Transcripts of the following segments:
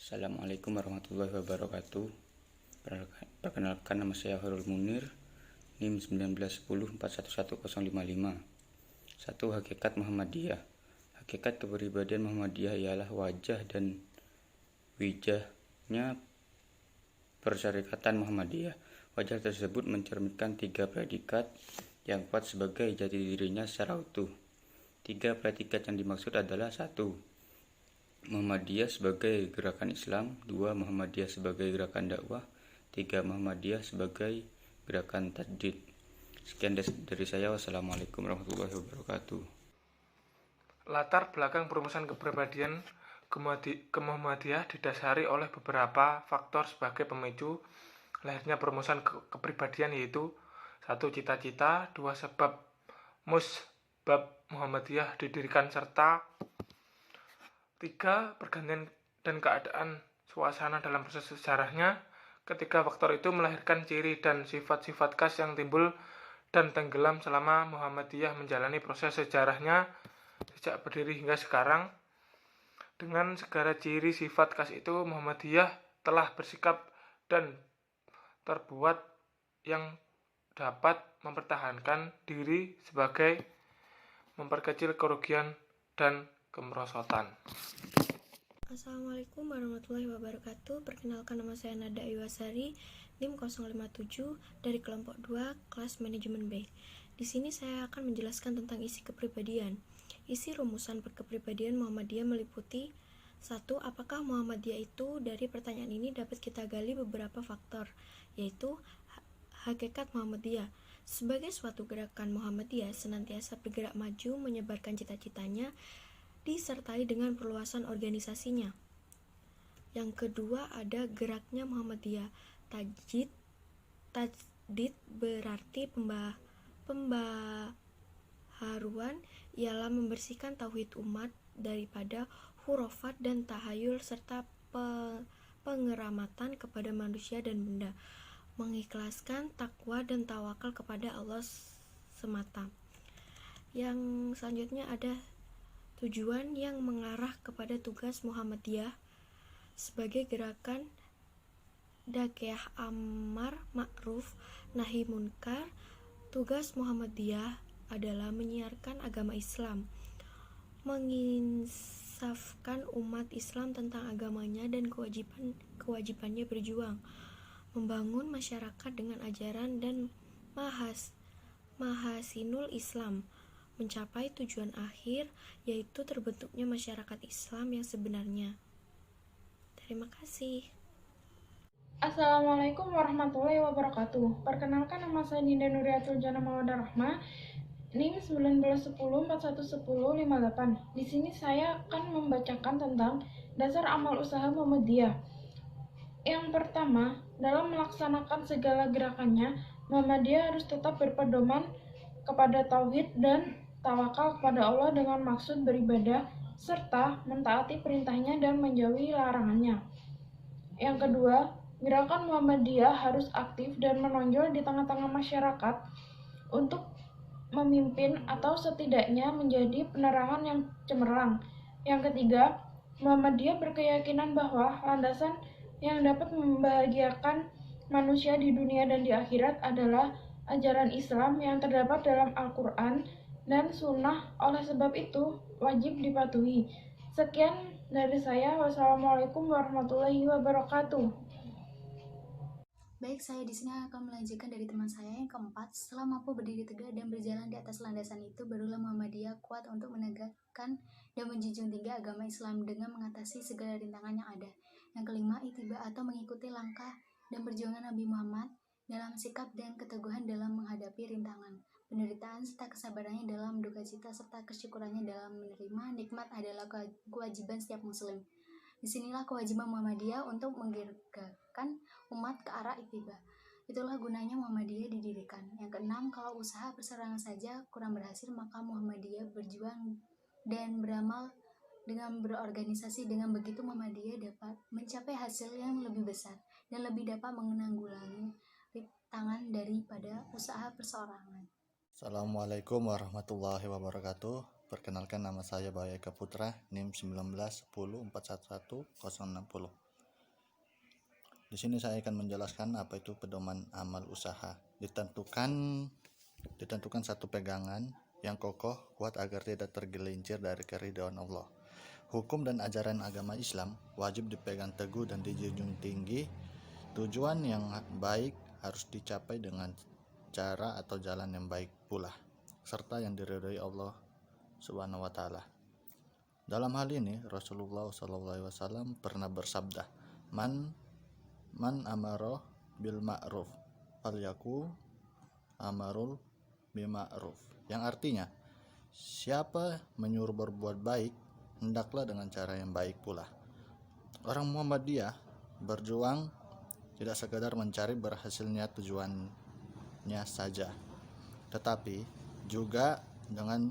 Assalamualaikum warahmatullahi wabarakatuh. Perkenalkan, nama saya Horul Munir, NIM 1910411055. 1. Hakikat Muhammadiyah. Hakikat kepribadian Muhammadiyah ialah wajah dan wijahnya Persyarikatan Muhammadiyah. Wajah tersebut mencerminkan 3 predikat yang kuat sebagai jati dirinya secara utuh. 3 predikat yang dimaksud adalah: 1. Muhammadiyah sebagai gerakan Islam. 2. Muhammadiyah sebagai gerakan dakwah. 3. Muhammadiyah sebagai gerakan tajdid. Sekian dari saya. Wassalamualaikum warahmatullahi wabarakatuh. Latar belakang perumusan kepribadian Muhammadiyah didasari oleh beberapa faktor sebagai pemicu lahirnya perumusan kepribadian, yaitu 1. Cita-cita, 2. Sebab musbab Muhammadiyah didirikan, serta 3. Pergantian dan keadaan suasana dalam proses sejarahnya. Ketiga faktor itu melahirkan ciri dan sifat-sifat khas yang timbul dan tenggelam selama Muhammadiyah menjalani proses sejarahnya sejak berdiri hingga sekarang. Dengan segala ciri sifat khas itu, Muhammadiyah telah bersikap dan terbuat yang dapat mempertahankan diri sebagai memperkecil kerugian dan kemerosotan. Assalamualaikum warahmatullahi wabarakatuh. Perkenalkan, nama saya Nada Iwasari, NIM 057 dari kelompok 2 kelas manajemen B. Di sini saya akan menjelaskan tentang isi kepribadian. Isi rumusan kepribadian Muhammadiyah meliputi: 1. Apakah Muhammadiyah itu? Dari pertanyaan ini dapat kita gali beberapa faktor, yaitu hakikat Muhammadiyah. Sebagai suatu gerakan, Muhammadiyah senantiasa bergerak maju menyebarkan cita-citanya disertai dengan perluasan organisasinya. Yang kedua, ada geraknya Muhammadiyah. Tajdid berarti pembaharuan, ialah membersihkan tauhid umat daripada hurufat dan tahayul serta pengeramatan kepada manusia dan benda, mengikhlaskan takwa dan tawakal kepada Allah semata. Yang selanjutnya ada tujuan yang mengarah kepada tugas Muhammadiyah sebagai gerakan dakwah amar ma'ruf nahi munkar. Tugas Muhammadiyah adalah menyiarkan agama Islam, menginsafkan umat Islam tentang agamanya dan kewajibannya berjuang, membangun masyarakat dengan ajaran dan mahasinul Islam, mencapai tujuan akhir, yaitu terbentuknya masyarakat Islam yang sebenarnya. Terima kasih. Assalamualaikum warahmatullahi wabarakatuh. Perkenalkan, nama saya Dinda Nuriatul Jana Mawadah Rahma, NIM 1910411058. Di sini saya akan membacakan tentang dasar amal usaha Muhammadiyah. Yang pertama, dalam melaksanakan segala gerakannya, Muhammadiyah harus tetap berpedoman kepada tauhid dan tawakal kepada Allah dengan maksud beribadah serta mentaati perintahnya dan menjauhi larangannya. Yang kedua, gerakan Muhammadiyah harus aktif dan menonjol di tengah-tengah masyarakat untuk memimpin atau setidaknya menjadi penerangan yang cemerlang. Yang ketiga, Muhammadiyah berkeyakinan bahwa landasan yang dapat membahagiakan manusia di dunia dan di akhirat adalah ajaran Islam yang terdapat dalam Al-Quran dan Sunnah. Oleh sebab itu, wajib dipatuhi. Sekian dari saya. Wassalamualaikum warahmatullahi wabarakatuh. Baik, saya di sini akan melanjutkan dari teman saya yang keempat. Setelah mampu berdiri tegak dan berjalan di atas landasan itu, barulah Muhammadiyah kuat untuk menegakkan dan menjunjung tinggi agama Islam dengan mengatasi segala rintangan yang ada. Yang kelima, ittiba atau mengikuti langkah dan perjuangan Nabi Muhammad dalam sikap dan keteguhan dalam menghadapi rintangan, penderitaan serta kesabarannya dalam duka cita serta kesyukurannya dalam menerima nikmat adalah kewajiban setiap muslim. Disinilah kewajiban Muhammadiyah untuk menggerakkan umat ke arah ittiba. Itulah gunanya Muhammadiyah didirikan. Yang keenam, kalau usaha perseorangan saja kurang berhasil, maka Muhammadiyah berjuang dan beramal dengan berorganisasi. Dengan begitu Muhammadiyah dapat mencapai hasil yang lebih besar dan lebih dapat menanggulangi rintangan daripada usaha perseorangan. Assalamualaikum warahmatullahi wabarakatuh. Perkenalkan, nama saya Bayu Eka Putra, NIM 1910411060. Di sini saya akan menjelaskan apa itu pedoman amal usaha. Ditentukan satu pegangan yang kokoh, kuat agar tidak tergelincir dari keridhaan Allah. Hukum dan ajaran agama Islam wajib dipegang teguh dan dijunjung tinggi. Tujuan yang baik harus dicapai dengan cara atau jalan yang baik pula, serta yang diridhoi Allah Subhanahu wa taala. Dalam hal ini Rasulullah SAW pernah bersabda, Man amaro bil ma'ruf falyaku amarul bima'ruf, yang artinya siapa menyuruh berbuat baik hendaklah dengan cara yang baik pula. Orang Muhammadiyah berjuang tidak sekadar mencari berhasilnya tujuannya saja, tetapi juga dengan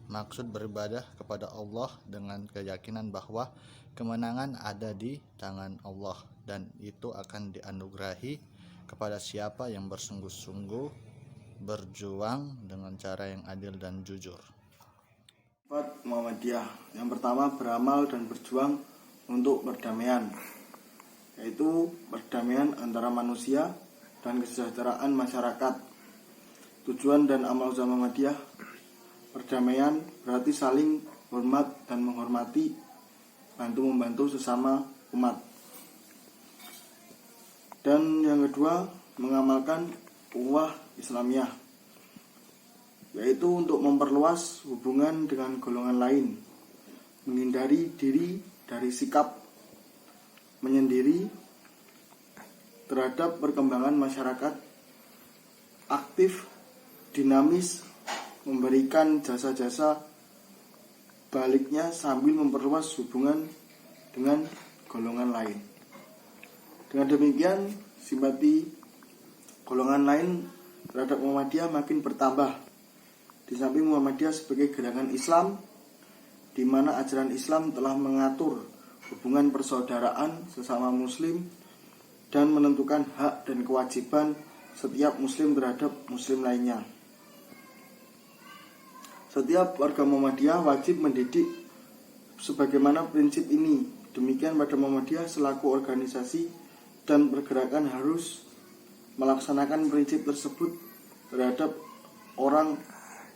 maksud beribadah kepada Allah dengan keyakinan bahwa kemenangan ada di tangan Allah dan itu akan dianugerahi kepada siapa yang bersungguh-sungguh berjuang dengan cara yang adil dan jujur. Sifat Muhammadiyah yang pertama, beramal dan berjuang untuk perdamaian, yaitu perdamaian antara manusia dan kesejahteraan masyarakat. Tujuan dan amal usaha Muhammadiyah, perdamaian berarti saling hormat dan menghormati, bantu-membantu sesama umat. Dan yang kedua, mengamalkan ukhuwah Islamiyah, yaitu untuk memperluas hubungan dengan golongan lain, menghindari diri dari sikap menyendiri terhadap perkembangan masyarakat, aktif, dinamis, memberikan jasa-jasa baliknya sambil memperluas hubungan dengan golongan lain. Dengan demikian, simpati golongan lain terhadap Muhammadiyah makin bertambah. Di samping Muhammadiyah sebagai gerakan Islam, di mana ajaran Islam telah mengatur hubungan persaudaraan sesama Muslim dan menentukan hak dan kewajiban setiap Muslim terhadap Muslim lainnya. Setiap warga Muhammadiyah wajib mendidik sebagaimana prinsip ini. Demikian pada Muhammadiyah selaku organisasi dan pergerakan harus melaksanakan prinsip tersebut terhadap orang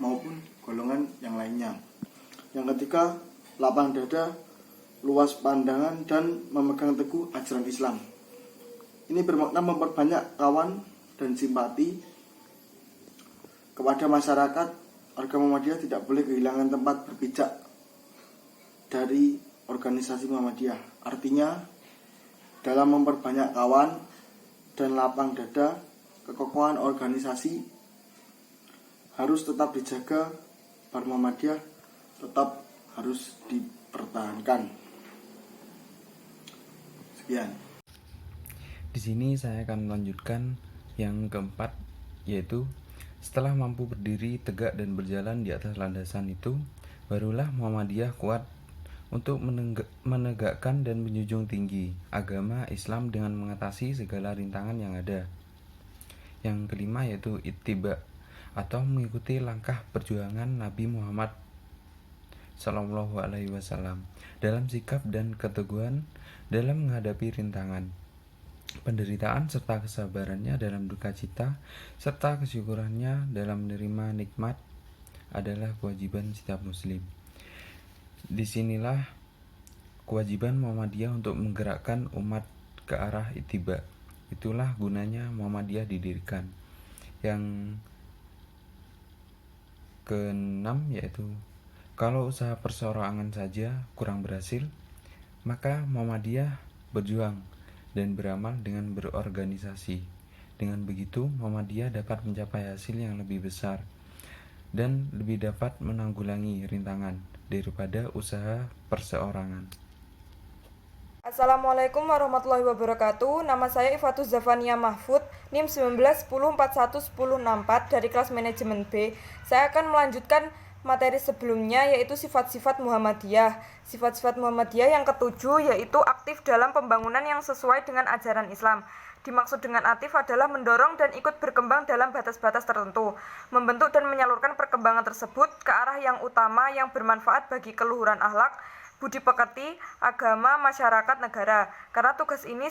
maupun golongan yang lainnya. Yang ketiga, lapang dada, luas pandangan, dan memegang teguh ajaran Islam. Ini bermakna memperbanyak kawan dan simpati kepada masyarakat. Warga Muhammadiyah tidak boleh kehilangan tempat berpijak dari organisasi Muhammadiyah. Artinya, dalam memperbanyak kawan dan lapang dada, kekokohan organisasi harus tetap dijaga. Bar Muhammadiyah tetap harus dipertahankan. Sekian. Di sini saya akan melanjutkan yang keempat, yaitu setelah mampu berdiri tegak dan berjalan di atas landasan itu, barulah Muhammadiyah kuat untuk menegakkan dan menjunjung tinggi agama Islam dengan mengatasi segala rintangan yang ada. Yang kelima yaitu ittiba, atau mengikuti langkah perjuangan Nabi Muhammad SAW dalam sikap dan keteguhan dalam menghadapi rintangan, penderitaan serta kesabarannya dalam duka cita, serta kesyukurannya dalam menerima nikmat adalah kewajiban setiap Muslim. Disinilah kewajiban Muhammadiyah untuk menggerakkan umat ke arah ittiba. Itulah gunanya Muhammadiyah didirikan. Yang keenam yaitu kalau usaha perseorangan saja kurang berhasil, maka Muhammadiyah berjuang dan beramal dengan berorganisasi. Dengan begitu Muhammadiyah dapat mencapai hasil yang lebih besar dan lebih dapat menanggulangi rintangan daripada usaha perseorangan. Assalamualaikum warahmatullahi wabarakatuh. Nama saya Ifatus Zafania Mahfud, NIM 1910411064 dari kelas manajemen B. Saya akan melanjutkan materi sebelumnya, yaitu sifat-sifat Muhammadiyah. Sifat-sifat Muhammadiyah yang ketujuh yaitu aktif dalam pembangunan yang sesuai dengan ajaran Islam. Dimaksud dengan aktif adalah mendorong dan ikut berkembang dalam batas-batas tertentu, membentuk dan menyalurkan perkembangan tersebut ke arah yang utama yang bermanfaat bagi keluhuran akhlak, budi pekerti, agama, masyarakat, negara. Karena tugas ini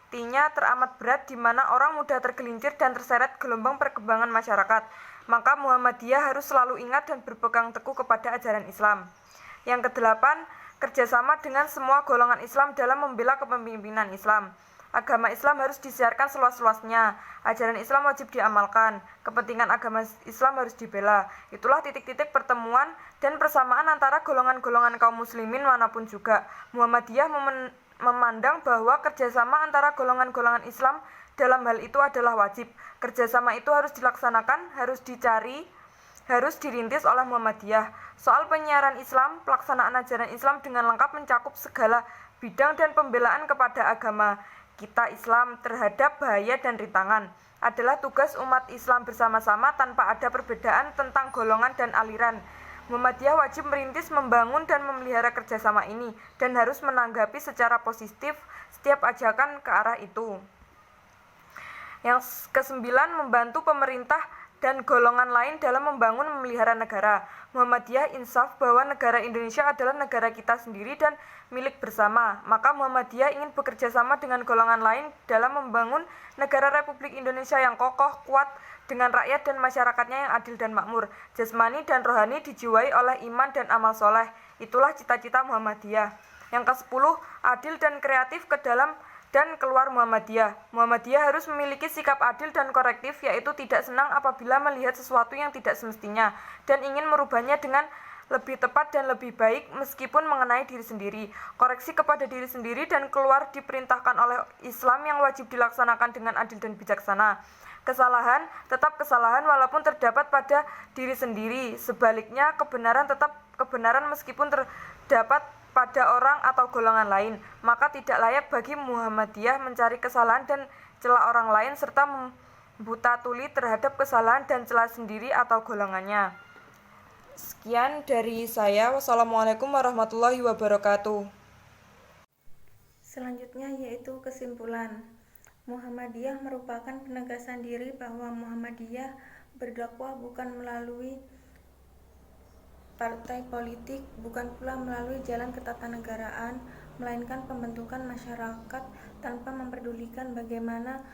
artinya teramat berat di mana orang mudah tergelincir dan terseret gelombang perkembangan masyarakat. Maka Muhammadiyah harus selalu ingat dan berpegang teguh kepada ajaran Islam. Yang kedelapan, kerjasama dengan semua golongan Islam dalam membela kepemimpinan Islam. Agama Islam harus disiarkan seluas-luasnya. Ajaran Islam wajib diamalkan. Kepentingan agama Islam harus dibela. Itulah titik-titik pertemuan dan persamaan antara golongan-golongan kaum muslimin manapun juga. Muhammadiyah memandang bahwa kerjasama antara golongan-golongan Islam dalam hal itu adalah wajib. Kerjasama itu harus dilaksanakan, harus dicari, harus dirintis oleh Muhammadiyah. Soal penyiaran Islam, pelaksanaan ajaran Islam dengan lengkap mencakup segala bidang dan pembelaan kepada agama kita Islam terhadap bahaya dan rintangan adalah tugas umat Islam bersama-sama tanpa ada perbedaan tentang golongan dan aliran. Muhammadiyah wajib merintis, membangun, dan memelihara kerjasama ini dan harus menanggapi secara positif setiap ajakan ke arah itu. Yang kesembilan, membantu pemerintah dan golongan lain dalam membangun memelihara negara. Muhammadiyah insaf bahwa negara Indonesia adalah negara kita sendiri dan milik bersama. Maka Muhammadiyah ingin bekerja sama dengan golongan lain dalam membangun negara Republik Indonesia yang kokoh, kuat, dengan rakyat dan masyarakatnya yang adil dan makmur. Jasmani dan rohani dijiwai oleh iman dan amal soleh. Itulah cita-cita Muhammadiyah. Yang ke-10, adil dan kreatif ke dalam dan keluar Muhammadiyah. Muhammadiyah harus memiliki sikap adil dan korektif, yaitu tidak senang apabila melihat sesuatu yang tidak semestinya dan ingin merubahnya dengan lebih tepat dan lebih baik meskipun mengenai diri sendiri. Koreksi kepada diri sendiri dan keluar diperintahkan oleh Islam yang wajib dilaksanakan dengan adil dan bijaksana. Kesalahan tetap kesalahan walaupun terdapat pada diri sendiri. Sebaliknya, kebenaran tetap kebenaran meskipun terdapat pada orang atau golongan lain. Maka tidak layak bagi Muhammadiyah mencari kesalahan dan celah orang lain serta membuta tuli terhadap kesalahan dan celah sendiri atau golongannya. Sekian dari saya. Wassalamualaikum warahmatullahi wabarakatuh. Selanjutnya yaitu kesimpulan. Muhammadiyah merupakan penegasan diri bahwa Muhammadiyah berdakwah bukan melalui partai politik, bukan pula melalui jalan ketatanegaraan, melainkan pembentukan masyarakat tanpa memperdulikan bagaimana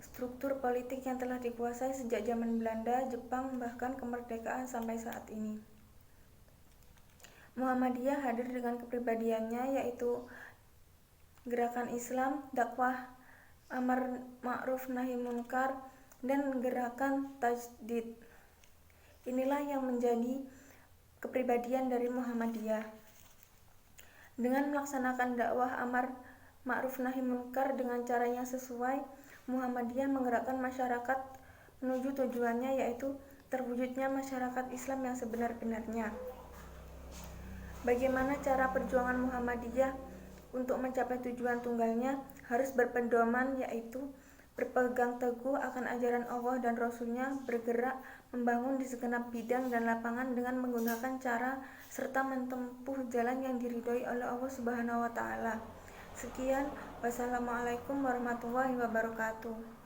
struktur politik yang telah dikuasai sejak zaman Belanda, Jepang, bahkan kemerdekaan sampai saat ini. Muhammadiyah hadir dengan kepribadiannya, yaitu gerakan Islam, dakwah amar ma'ruf nahi munkar, dan gerakan tajdid. Inilah yang menjadi kepribadian dari Muhammadiyah. Dengan melaksanakan dakwah amar ma'ruf nahi munkar dengan cara yang sesuai, Muhammadiyah menggerakkan masyarakat menuju tujuannya, yaitu terwujudnya masyarakat Islam yang sebenar-benarnya. Bagaimana cara perjuangan Muhammadiyah untuk mencapai tujuan tunggalnya? Harus berpedoman, yaitu berpegang teguh akan ajaran Allah dan Rasul-Nya, bergerak membangun di segenap bidang dan lapangan dengan menggunakan cara serta menempuh jalan yang diridhoi oleh Allah Subhanahu wa Ta'ala. Sekian, wassalamualaikum warahmatullahi wabarakatuh.